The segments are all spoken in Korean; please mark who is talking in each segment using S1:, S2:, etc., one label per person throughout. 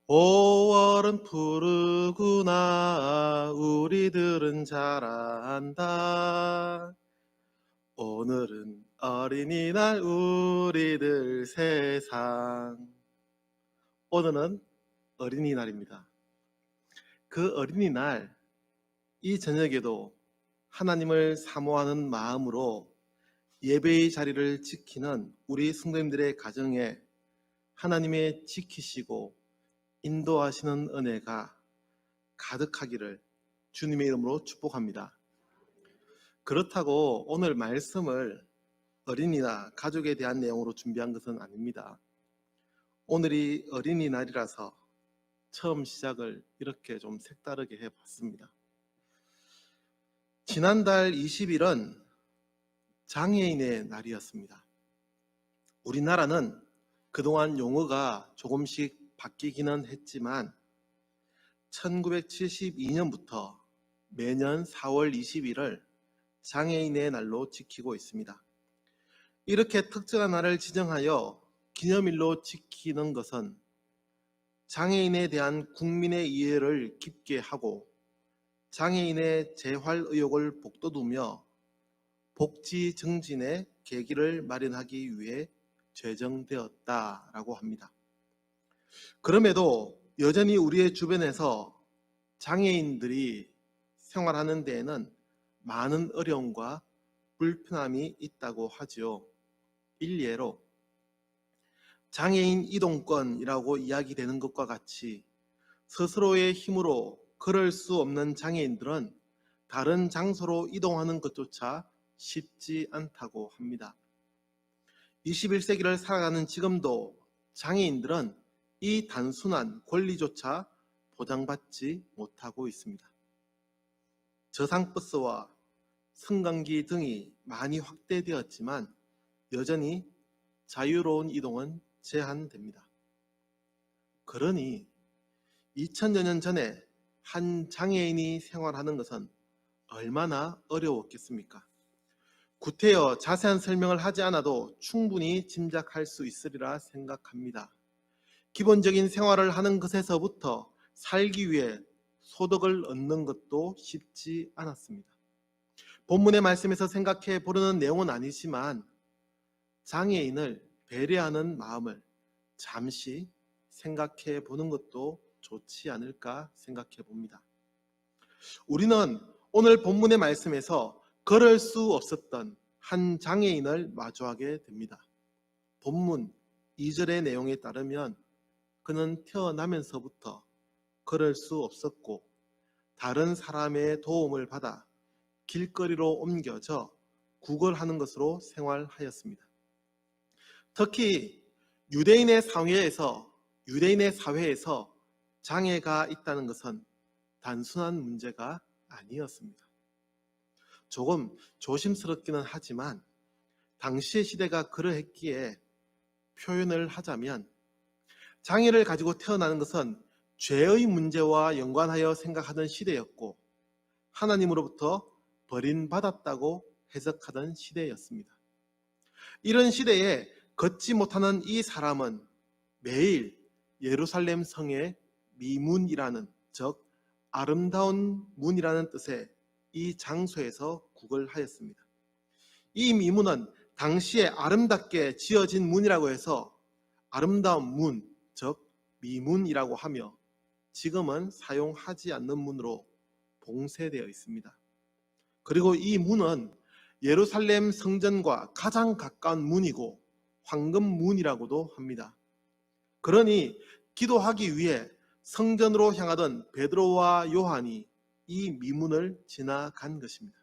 S1: 5월은 푸르구나 우리들은 잘 안다. 오늘은 어린이날 우리들 세상. 오늘은 어린이날입니다. 그 어린이날 이 저녁에도 하나님을 사모하는 마음으로 예배의 자리를 지키는 우리 성도님들의 가정에 하나님의 지키시고 인도하시는 은혜가 가득하기를 주님의 이름으로 축복합니다. 그렇다고 오늘 말씀을 어린이나 가족에 대한 내용으로 준비한 것은 아닙니다. 오늘이 어린이날이라서 처음 시작을 이렇게 좀 색다르게 해봤습니다. 지난달 20일은 장애인의 날이었습니다. 우리나라는 그동안 용어가 조금씩 바뀌기는 했지만 1972년부터 매년 4월 20일을 장애인의 날로 지키고 있습니다. 이렇게 특정한 날을 지정하여 기념일로 지키는 것은 장애인에 대한 국민의 이해를 깊게 하고 장애인의 재활 의욕을 북돋우며 복지 증진의 계기를 마련하기 위해 제정되었다라고 합니다. 그럼에도 여전히 우리의 주변에서 장애인들이 생활하는 데에는 많은 어려움과 불편함이 있다고 하지요. 일례로 장애인 이동권이라고 이야기되는 것과 같이 스스로의 힘으로 걸을 수 없는 장애인들은 다른 장소로 이동하는 것조차 쉽지 않다고 합니다. 21세기를 살아가는 지금도 장애인들은 이 단순한 권리조차 보장받지 못하고 있습니다. 저상버스와 승강기 등이 많이 확대되었지만 여전히 자유로운 이동은 제한됩니다. 그러니 2000여 년 전에 한 장애인이 생활하는 것은 얼마나 어려웠겠습니까? 구태여 자세한 설명을 하지 않아도 충분히 짐작할 수 있으리라 생각합니다. 기본적인 생활을 하는 것에서부터 살기 위해 소득을 얻는 것도 쉽지 않았습니다. 본문의 말씀에서 생각해 보려는 내용은 아니지만 장애인을 배려하는 마음을 잠시 생각해 보는 것도 좋지 않을까 생각해 봅니다. 우리는 오늘 본문의 말씀에서 걸을 수 없었던 한 장애인을 마주하게 됩니다. 본문 2절의 내용에 따르면 그는 태어나면서부터 걸을 수 없었고 다른 사람의 도움을 받아 길거리로 옮겨져 구걸하는 것으로 생활하였습니다. 특히 유대인의 사회에서 장애가 있다는 것은 단순한 문제가 아니었습니다. 조금 조심스럽기는 하지만 당시의 시대가 그러했기에 표현을 하자면 장애를 가지고 태어나는 것은 죄의 문제와 연관하여 생각하던 시대였고 하나님으로부터 버림받았다고 해석하던 시대였습니다. 이런 시대에 걷지 못하는 이 사람은 매일 예루살렘 성의 미문이라는, 즉 아름다운 문이라는 뜻의 이 장소에서 구걸하였습니다. 이 미문은 당시에 아름답게 지어진 문이라고 해서 아름다운 문, 즉 미문이라고 하며 지금은 사용하지 않는 문으로 봉쇄되어 있습니다. 그리고 이 문은 예루살렘 성전과 가장 가까운 문이고 황금문이라고도 합니다. 그러니 기도하기 위해 성전으로 향하던 베드로와 요한이 이 미문을 지나간 것입니다.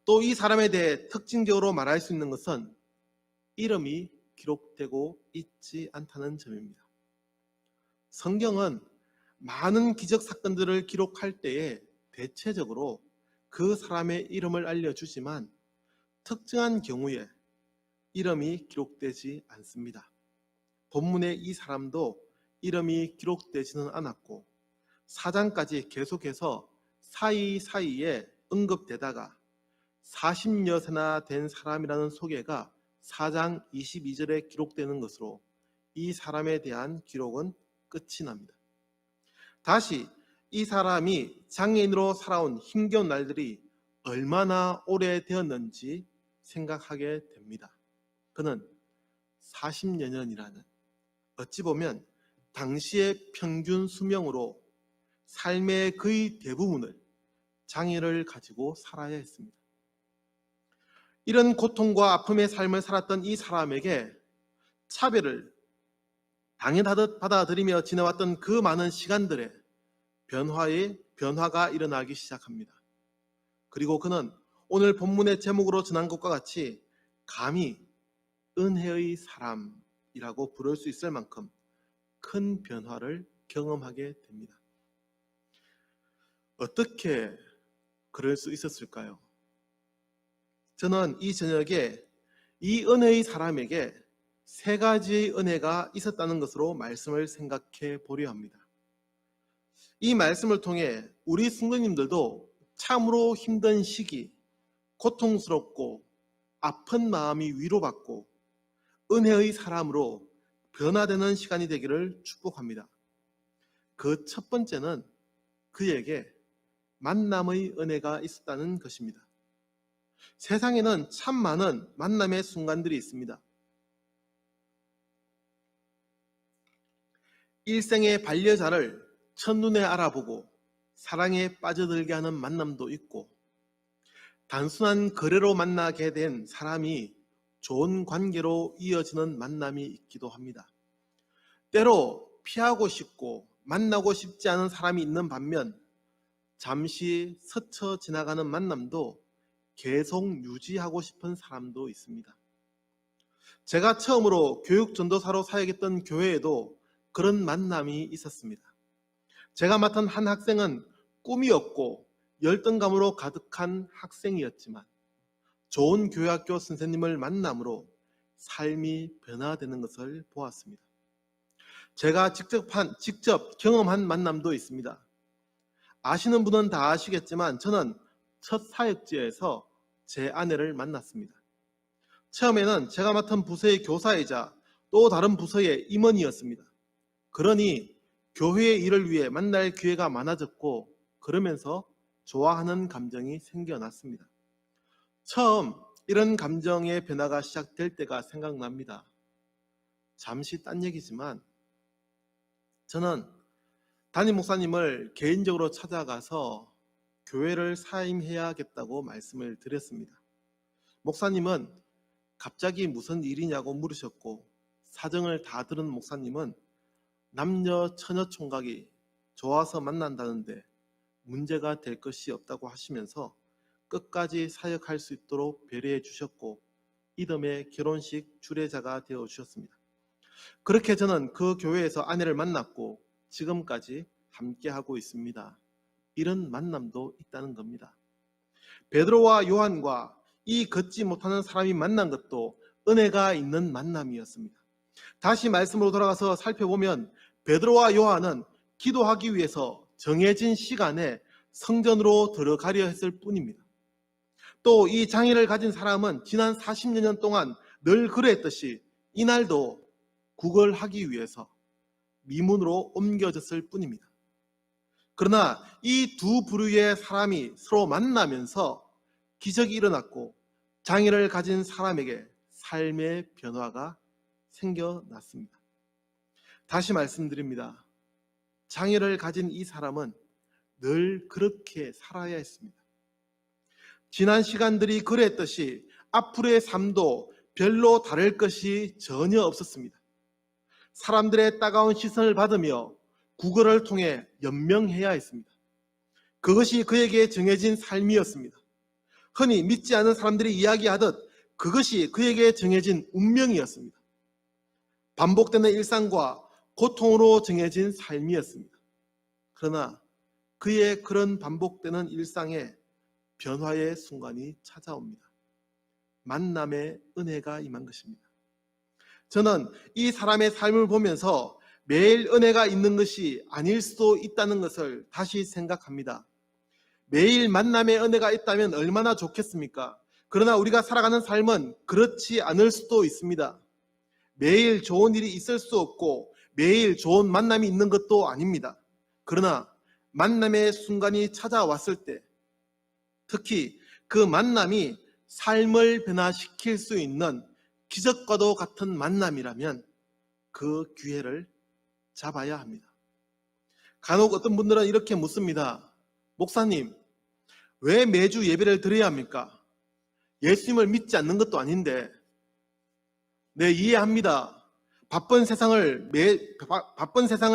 S1: 또 이 사람에 대해 특징적으로 말할 수 있는 것은 이름이 기록되고 있지 않다는 점입니다. 성경은 많은 기적 사건들을 기록할 때에 대체적으로 그 사람의 이름을 알려주지만 특정한 경우에 이름이 기록되지 않습니다. 본문의 이 사람도 이름이 기록되지는 않았고 4장까지 계속해서 사이사이에 언급되다가 40여 세나 된 사람이라는 소개가 4장 22절에 기록되는 것으로 이 사람에 대한 기록은 끝이 납니다. 다시 이 사람이 장애인으로 살아온 힘겨운 날들이 얼마나 오래되었는지 생각하게 됩니다. 그는 40여 년이라는, 어찌 보면 당시의 평균 수명으로 삶의 거의 대부분을 장애를 가지고 살아야 했습니다. 이런 고통과 아픔의 삶을 살았던 이 사람에게 차별을 당연하듯 받아들이며 지내왔던 그 많은 시간들에 변화가 일어나기 시작합니다. 그리고 그는 오늘 본문의 제목으로 전한 것과 같이 감히 은혜의 사람이라고 부를 수 있을 만큼 큰 변화를 경험하게 됩니다. 어떻게 그럴 수 있었을까요? 저는 이 저녁에 이 은혜의 사람에게 세 가지의 은혜가 있었다는 것으로 말씀을 생각해 보려 합니다. 이 말씀을 통해 우리 성도님들도 참으로 힘든 시기, 고통스럽고 아픈 마음이 위로받고 은혜의 사람으로 변화되는 시간이 되기를 축복합니다. 그 첫 번째는 그에게 만남의 은혜가 있었다는 것입니다. 세상에는 참 많은 만남의 순간들이 있습니다. 일생의 반려자를 첫눈에 알아보고 사랑에 빠져들게 하는 만남도 있고, 단순한 거래로 만나게 된 사람이 좋은 관계로 이어지는 만남이 있기도 합니다. 때로 피하고 싶고 만나고 싶지 않은 사람이 있는 반면, 잠시 스쳐 지나가는 만남도 계속 유지하고 싶은 사람도 있습니다. 제가 처음으로 교육전도사로 사역했던 교회에도 그런 만남이 있었습니다. 제가 맡은 한 학생은 꿈이 없고 열등감으로 가득한 학생이었지만 좋은 교회학교 선생님을 만남으로 삶이 변화되는 것을 보았습니다. 제가 직접 경험한 만남도 있습니다. 아시는 분은 다 아시겠지만 저는 첫 사역지에서 제 아내를 만났습니다. 처음에는 제가 맡은 부서의 교사이자 또 다른 부서의 임원이었습니다. 그러니 교회의 일을 위해 만날 기회가 많아졌고, 그러면서 좋아하는 감정이 생겨났습니다. 처음 이런 감정의 변화가 시작될 때가 생각납니다. 잠시 딴 얘기지만 저는 담임 목사님을 개인적으로 찾아가서 교회를 사임해야겠다고 말씀을 드렸습니다. 목사님은 갑자기 무슨 일이냐고 물으셨고, 사정을 다 들은 목사님은 남녀 처녀 총각이 좋아서 만난다는데 문제가 될 것이 없다고 하시면서 끝까지 사역할 수 있도록 배려해 주셨고, 이듬해 결혼식 주례자가 되어 주셨습니다. 그렇게 저는 그 교회에서 아내를 만났고 지금까지 함께하고 있습니다. 이런 만남도 있다는 겁니다. 베드로와 요한과 이 걷지 못하는 사람이 만난 것도 은혜가 있는 만남이었습니다. 다시 말씀으로 돌아가서 살펴보면 베드로와 요한은 기도하기 위해서 정해진 시간에 성전으로 들어가려 했을 뿐입니다. 또 이 장애를 가진 사람은 지난 40여 년 동안 늘 그랬듯이 이날도 구걸하기 위해서 미문으로 옮겨졌을 뿐입니다. 그러나 이 두 부류의 사람이 서로 만나면서 기적이 일어났고 장애를 가진 사람에게 삶의 변화가 생겨났습니다. 다시 말씀드립니다. 장애를 가진 이 사람은 늘 그렇게 살아야 했습니다. 지난 시간들이 그랬듯이 앞으로의 삶도 별로 다를 것이 전혀 없었습니다. 사람들의 따가운 시선을 받으며 구걸을 통해 연명해야 했습니다. 그것이 그에게 정해진 삶이었습니다. 흔히 믿지 않은 사람들이 이야기하듯 그것이 그에게 정해진 운명이었습니다. 반복되는 일상과 고통으로 정해진 삶이었습니다. 그러나 그의 그런 반복되는 일상에 변화의 순간이 찾아옵니다. 만남의 은혜가 임한 것입니다. 저는 이 사람의 삶을 보면서 매일 은혜가 있는 것이 아닐 수도 있다는 것을 다시 생각합니다. 매일 만남의 은혜가 있다면 얼마나 좋겠습니까? 그러나 우리가 살아가는 삶은 그렇지 않을 수도 있습니다. 매일 좋은 일이 있을 수 없고 매일 좋은 만남이 있는 것도 아닙니다. 그러나 만남의 순간이 찾아왔을 때, 특히 그 만남이 삶을 변화시킬 수 있는 기적과도 같은 만남이라면 그 기회를 잡아야 합니다. 간혹 어떤 분들은 이렇게 묻습니다. 목사님, 왜 매주 예배를 드려야 합니까? 예수님을 믿지 않는 것도 아닌데. 네, 이해합니다. 바쁜 세상을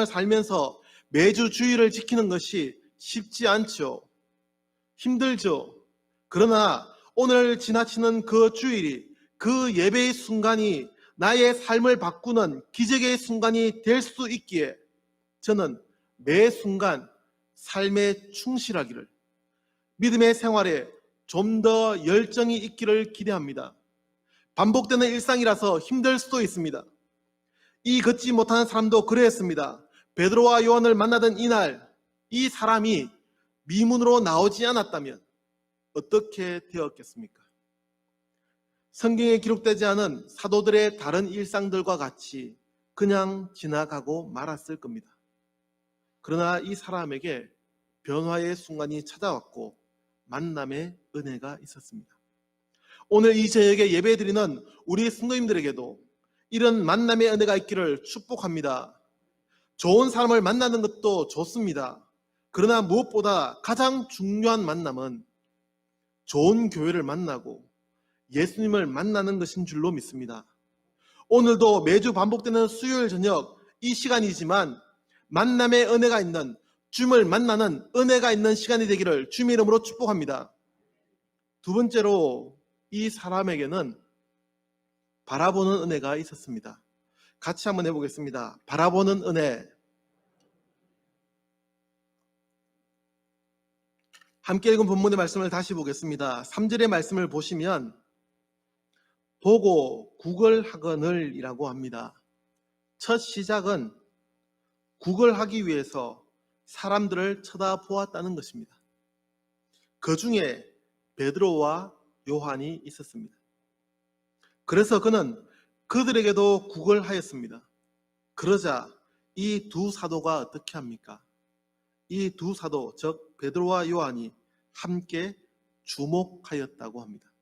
S1: 살면서 매주 주일을 지키는 것이 쉽지 않죠. 힘들죠. 그러나 오늘 지나치는 그 주일이, 그 예배의 순간이 나의 삶을 바꾸는 기적의 순간이 될 수 있기에 저는 매 순간 삶에 충실하기를, 믿음의 생활에 좀 더 열정이 있기를 기대합니다. 반복되는 일상이라서 힘들 수도 있습니다. 이 걷지 못하는 사람도 그랬습니다. 베드로와 요한을 만나던 이날, 이 사람이 미문으로 나오지 않았다면 어떻게 되었겠습니까? 성경에 기록되지 않은 사도들의 다른 일상들과 같이 그냥 지나가고 말았을 겁니다. 그러나 이 사람에게 변화의 순간이 찾아왔고 만남의 은혜가 있었습니다. 오늘 이 저녁에 예배드리는 우리 성도님들에게도 이런 만남의 은혜가 있기를 축복합니다. 좋은 사람을 만나는 것도 좋습니다. 그러나 무엇보다 가장 중요한 만남은 좋은 교회를 만나고 예수님을 만나는 것인 줄로 믿습니다. 오늘도 매주 반복되는 수요일 저녁 이 시간이지만 만남의 은혜가 있는, 주님을 만나는 은혜가 있는 시간이 되기를 주님의 이름으로 축복합니다. 두 번째로 이 사람에게는 바라보는 은혜가 있었습니다. 같이 한번 해보겠습니다. 바라보는 은혜. 함께 읽은 본문의 말씀을 다시 보겠습니다. 3절의 말씀을 보시면 보고 구걸하거늘 이라고 합니다. 첫 시작은 구걸하기 위해서 사람들을 쳐다보았다는 것입니다. 그 중에 베드로와 요한이 있었습니다. 그래서 그는 그들에게도 구걸하였습니다. 그러자 이 두 사도가 어떻게 합니까? 이 두 사도, 즉 베드로와 요한이 함께 주목하였다고 합니다.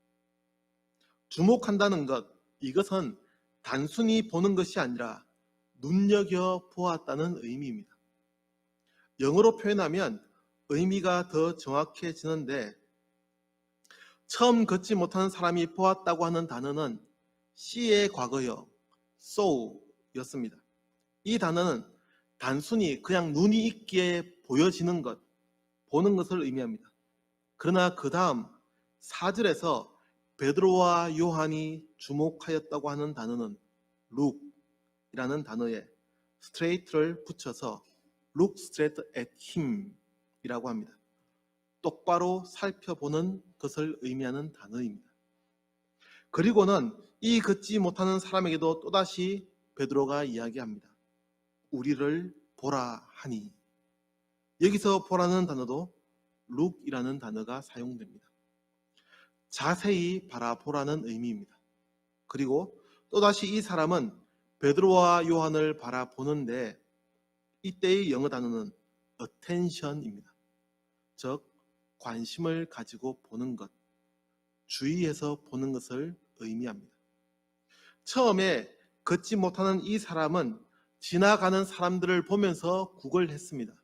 S1: 주목한다는 것, 이것은 단순히 보는 것이 아니라 눈여겨보았다는 의미입니다. 영어로 표현하면 의미가 더 정확해지는데, 처음 걷지 못하는 사람이 보았다고 하는 단어는 C의 과거형 saw였습니다. 이 단어는 단순히 그냥 눈이 있기에 보여지는 것, 보는 것을 의미합니다. 그러나 그 다음 4절에서 베드로와 요한이 주목하였다고 하는 단어는 look이라는 단어에 straight를 붙여서 look straight at him 이라고 합니다. 똑바로 살펴보는 것을 의미하는 단어입니다. 그리고는 이 걷지 못하는 사람에게도 또다시 베드로가 이야기합니다. 우리를 보라 하니. 여기서 보라는 단어도 look이라는 단어가 사용됩니다. 자세히 바라보라는 의미입니다. 그리고 또다시 이 사람은 베드로와 요한을 바라보는데 이때의 영어 단어는 attention입니다. 즉 관심을 가지고 보는 것, 주의해서 보는 것을 의미합니다. 처음에 걷지 못하는 이 사람은 지나가는 사람들을 보면서 구걸했습니다.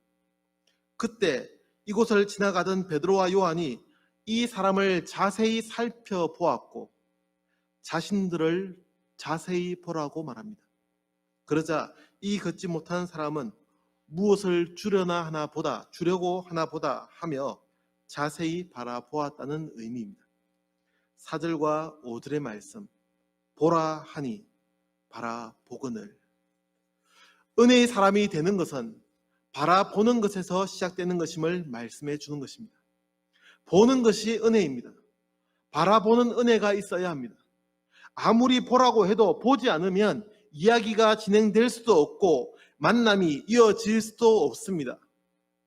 S1: 그때 이곳을 지나가던 베드로와 요한이 이 사람을 자세히 살펴보았고 자신들을 자세히 보라고 말합니다. 그러자 이 걷지 못하는 사람은 무엇을 주려고 하나 보다 하며 자세히 바라보았다는 의미입니다. 4절과 5절의 말씀, 보라 하니 바라보거늘. 은혜의 사람이 되는 것은 바라보는 것에서 시작되는 것임을 말씀해 주는 것입니다. 보는 것이 은혜입니다. 바라보는 은혜가 있어야 합니다. 아무리 보라고 해도 보지 않으면 이야기가 진행될 수도 없고 만남이 이어질 수도 없습니다.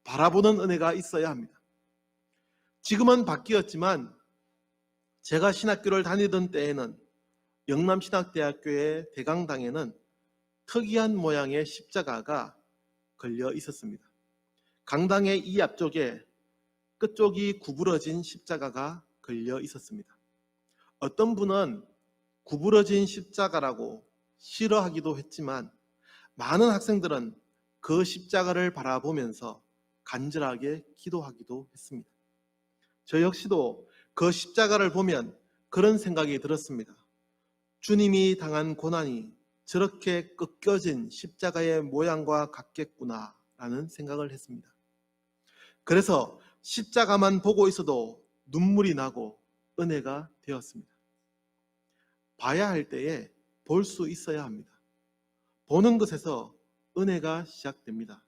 S1: 바라보는 은혜가 있어야 합니다. 지금은 바뀌었지만 제가 신학교를 다니던 때에는 영남신학대학교의 대강당에는 특이한 모양의 십자가가 걸려 있었습니다. 강당의 이 앞쪽에 끝쪽이 구부러진 십자가가 걸려 있었습니다. 어떤 분은 구부러진 십자가라고 싫어하기도 했지만 많은 학생들은 그 십자가를 바라보면서 간절하게 기도하기도 했습니다. 저 역시도 그 십자가를 보면 그런 생각이 들었습니다. 주님이 당한 고난이 저렇게 꺾여진 십자가의 모양과 같겠구나 라는 생각을 했습니다. 그래서 십자가만 보고 있어도 눈물이 나고 은혜가 되었습니다. 봐야 할 때에 볼 수 있어야 합니다. 보는 것에서 은혜가 시작됩니다.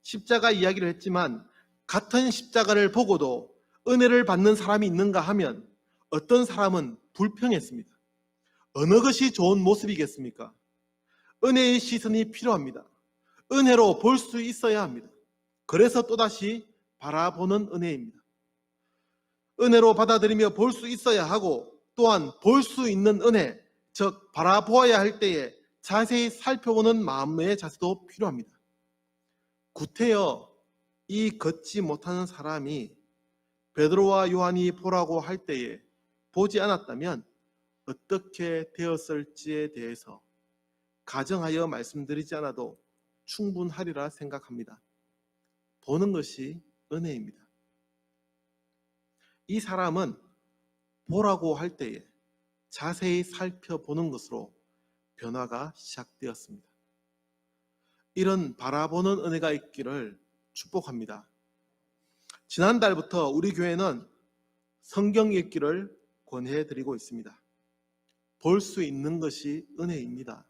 S1: 십자가 이야기를 했지만 같은 십자가를 보고도 은혜를 받는 사람이 있는가 하면 어떤 사람은 불평했습니다. 어느 것이 좋은 모습이겠습니까? 은혜의 시선이 필요합니다. 은혜로 볼 수 있어야 합니다. 그래서 또다시 바라보는 은혜입니다. 은혜로 받아들이며 볼 수 있어야 하고 또한 볼 수 있는 은혜, 즉 바라보아야 할 때에 자세히 살펴보는 마음의 자세도 필요합니다. 구태여 이 걷지 못하는 사람이 베드로와 요한이 보라고 할 때에 보지 않았다면 어떻게 되었을지에 대해서 가정하여 말씀드리지 않아도 충분하리라 생각합니다. 보는 것이 은혜입니다. 이 사람은 보라고 할 때에 자세히 살펴보는 것으로 변화가 시작되었습니다. 이런 바라보는 은혜가 있기를 축복합니다. 지난달부터 우리 교회는 성경 읽기를 권해드리고 있습니다. 볼 수 있는 것이 은혜입니다.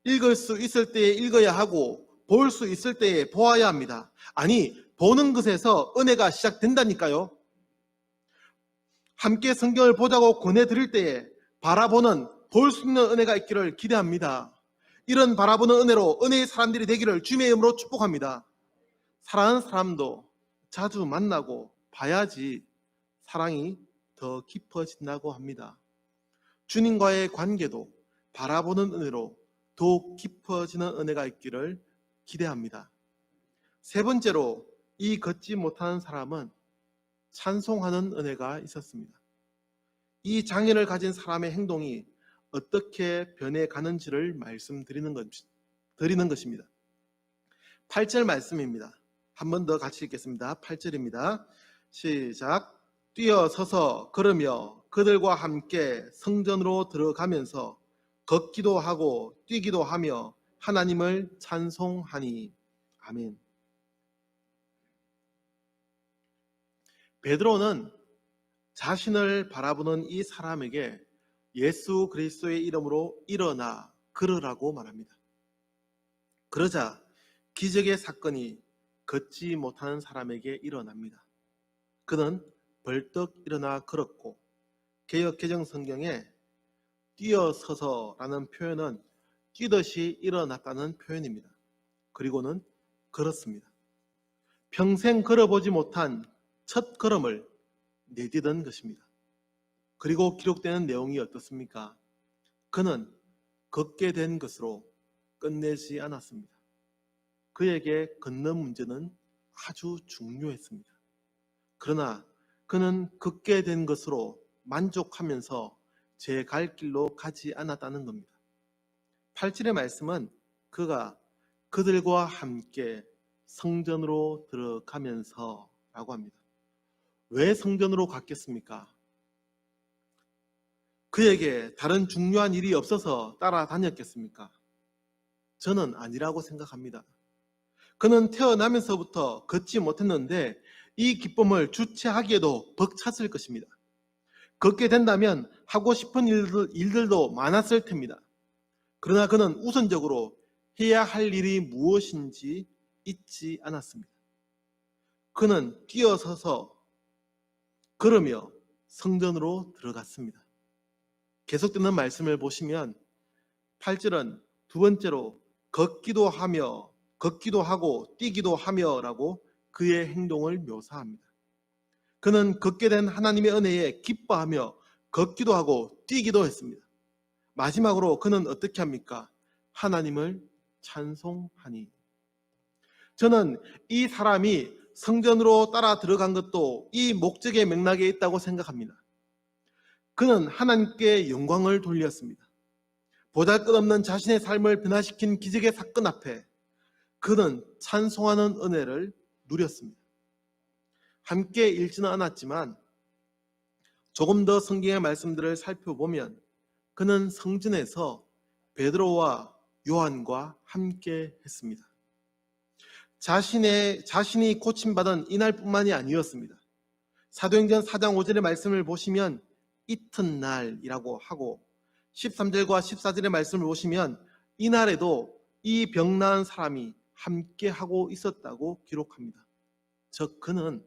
S1: 읽을 수 있을 때에 읽어야 하고 볼 수 있을 때에 보아야 합니다. 아니, 보는 것에서 은혜가 시작된다니까요. 함께 성경을 보자고 권해드릴 때에 바라보는 볼 수 있는 은혜가 있기를 기대합니다. 이런 바라보는 은혜로 은혜의 사람들이 되기를 주님의 이름으로 축복합니다. 사랑하는 사람도 자주 만나고 봐야지 사랑이 더 깊어진다고 합니다. 주님과의 관계도 바라보는 은혜로 더욱 깊어지는 은혜가 있기를 기대합니다. 세 번째로 이 걷지 못하는 사람은 찬송하는 은혜가 있었습니다. 이 장애를 가진 사람의 행동이 어떻게 변해가는지를 말씀드리는 것입니다. 8절 말씀입니다. 한 번 더 같이 읽겠습니다. 8절입니다. 시작. 뛰어서서 걸으며 그들과 함께 성전으로 들어가면서 걷기도 하고 뛰기도 하며 하나님을 찬송하니. 아멘. 베드로는 자신을 바라보는 이 사람에게 예수 그리스도의 이름으로 일어나 걸으라고 말합니다. 그러자 기적의 사건이 걷지 못하는 사람에게 일어납니다. 그는 벌떡 일어나 걸었고 개역 개정 성경에 뛰어서서라는 표현은 뛰듯이 일어났다는 표현입니다. 그리고는 걸었습니다. 평생 걸어보지 못한 첫 걸음을 내디딘 것입니다. 그리고 기록되는 내용이 어떻습니까? 그는 걷게 된 것으로 끝내지 않았습니다. 그에게 걷는 문제는 아주 중요했습니다. 그러나 그는 걷게 된 것으로 만족하면서 제 갈 길로 가지 않았다는 겁니다. 8절의 말씀은 그가 그들과 함께 성전으로 들어가면서 라고 합니다. 왜 성전으로 갔겠습니까? 그에게 다른 중요한 일이 없어서 따라다녔겠습니까? 저는 아니라고 생각합니다. 그는 태어나면서부터 걷지 못했는데 이 기쁨을 주체하기에도 벅찼을 것입니다. 걷게 된다면 하고 싶은 일들도 많았을 텐입니다. 그러나 그는 우선적으로 해야 할 일이 무엇인지 잊지 않았습니다. 그는 뛰어서서 걸으며 성전으로 들어갔습니다. 계속되는 말씀을 보시면 8절은 두 번째로 걷기도 하고 뛰기도 하며 라고 그의 행동을 묘사합니다. 그는 걷게 된 하나님의 은혜에 기뻐하며 걷기도 하고 뛰기도 했습니다. 마지막으로 그는 어떻게 합니까? 하나님을 찬송하니. 저는 이 사람이 성전으로 따라 들어간 것도 이 목적의 맥락에 있다고 생각합니다. 그는 하나님께 영광을 돌렸습니다. 보잘것없는 자신의 삶을 변화시킨 기적의 사건 앞에 그는 찬송하는 은혜를 누렸습니다. 함께 읽지는 않았지만 조금 더 성경의 말씀들을 살펴보면 그는 성전에서 베드로와 요한과 함께 했습니다. 자신이 고침받은 이날뿐만이 아니었습니다. 사도행전 4장 5절의 말씀을 보시면 이튿날이라고 하고 13절과 14절의 말씀을 보시면 이날에도 이 병나은 사람이 함께 하고 있었다고 기록합니다. 즉 그는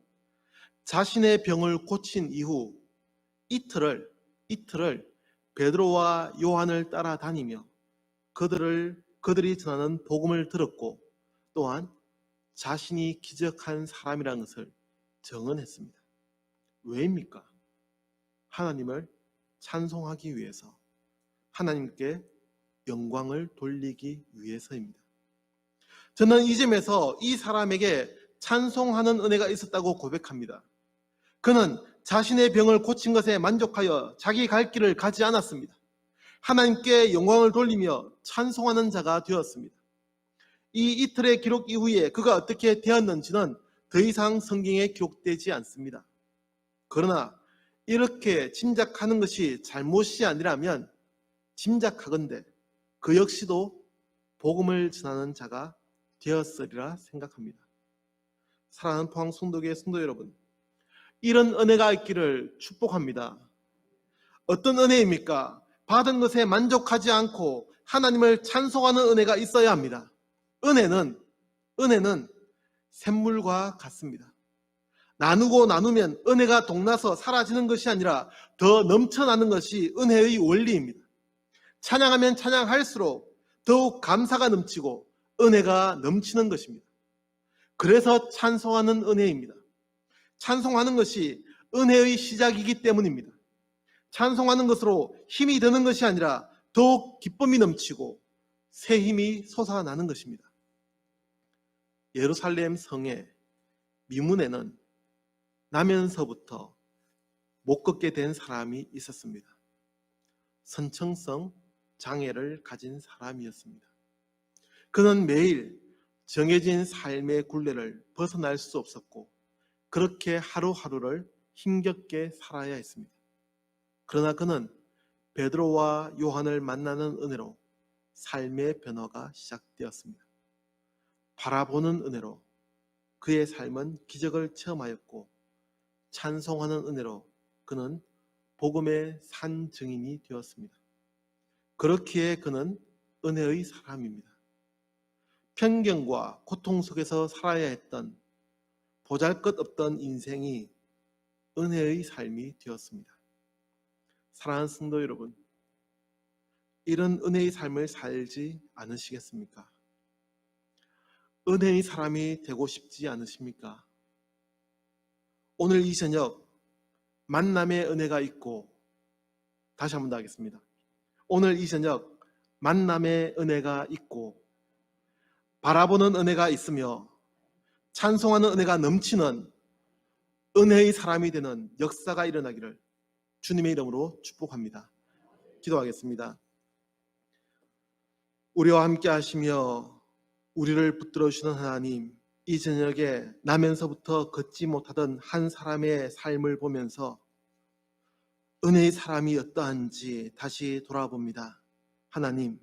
S1: 자신의 병을 고친 이후 이틀을 베드로와 요한을 따라다니며 그들이 전하는 복음을 들었고 또한 자신이 기적한 사람이라는 것을 증언했습니다. 왜입니까? 하나님을 찬송하기 위해서, 하나님께 영광을 돌리기 위해서입니다. 저는 이 점에서 이 사람에게 찬송하는 은혜가 있었다고 고백합니다. 그는 자신의 병을 고친 것에 만족하여 자기 갈 길을 가지 않았습니다. 하나님께 영광을 돌리며 찬송하는 자가 되었습니다. 이 이틀의 기록 이후에 그가 어떻게 되었는지는 더 이상 성경에 기록되지 않습니다. 그러나 이렇게 짐작하는 것이 잘못이 아니라면 짐작하건대 그 역시도 복음을 전하는 자가 되었으리라 생각합니다. 사랑하는 포항 성도교회 성도 여러분, 이런 은혜가 있기를 축복합니다. 어떤 은혜입니까? 받은 것에 만족하지 않고 하나님을 찬송하는 은혜가 있어야 합니다. 은혜는 샘물과 같습니다. 나누고 나누면 은혜가 동나서 사라지는 것이 아니라 더 넘쳐나는 것이 은혜의 원리입니다. 찬양하면 찬양할수록 더욱 감사가 넘치고 은혜가 넘치는 것입니다. 그래서 찬송하는 은혜입니다. 찬송하는 것이 은혜의 시작이기 때문입니다. 찬송하는 것으로 힘이 드는 것이 아니라 더욱 기쁨이 넘치고 새 힘이 솟아나는 것입니다. 예루살렘 성의 미문에는 나면서부터 못 걷게 된 사람이 있었습니다. 선천성 장애를 가진 사람이었습니다. 그는 매일 정해진 삶의 굴레를 벗어날 수 없었고 그렇게 하루하루를 힘겹게 살아야 했습니다. 그러나 그는 베드로와 요한을 만나는 은혜로 삶의 변화가 시작되었습니다. 바라보는 은혜로 그의 삶은 기적을 체험하였고 찬송하는 은혜로 그는 복음의 산 증인이 되었습니다. 그렇기에 그는 은혜의 사람입니다. 편견과 고통 속에서 살아야 했던 보잘것없던 인생이 은혜의 삶이 되었습니다. 사랑하는 성도 여러분, 이런 은혜의 삶을 살지 않으시겠습니까? 은혜의 사람이 되고 싶지 않으십니까? 오늘 이 저녁 만남의 은혜가 있고, 다시 한 번 더 하겠습니다. 오늘 이 저녁 만남의 은혜가 있고 바라보는 은혜가 있으며 찬송하는 은혜가 넘치는 은혜의 사람이 되는 역사가 일어나기를 주님의 이름으로 축복합니다. 기도하겠습니다. 우리와 함께 하시며 우리를 붙들어 주시는 하나님, 이 저녁에 나면서부터 걷지 못하던 한 사람의 삶을 보면서 은혜의 사람이 어떠한지 다시 돌아봅니다. 하나님,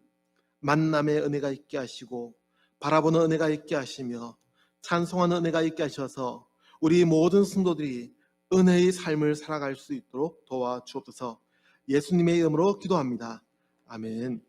S1: 만남의 은혜가 있게 하시고 바라보는 은혜가 있게 하시며 찬송하는 은혜가 있게 하셔서 우리 모든 성도들이 은혜의 삶을 살아갈 수 있도록 도와주옵소서. 예수님의 이름으로 기도합니다. 아멘.